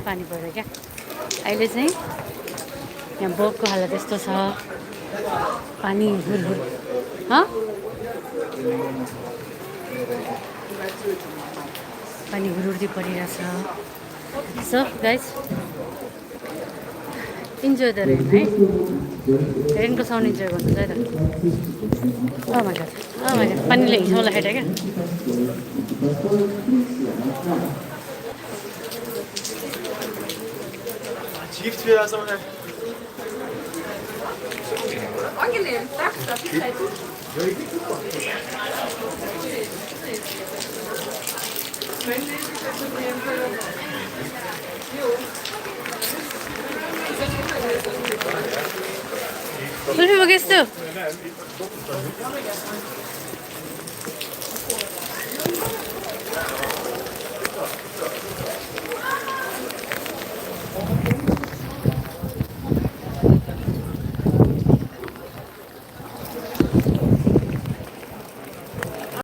पानी पऱ्यो क्या। अहिले चाहिँ यहाँ बोटको हालत यस्तो छ, पानी हुरहुर। पानी हुरहुर्दै परिरहेछ। So guys enjoy the rain है, रेनको साउन्ड इन्जोय गर्नुहोस् है त। माई गड पानीले हिसाउलाई खेट्यो क्या। Angenehm, danke, das ist halt gut. Kulfi मगेस्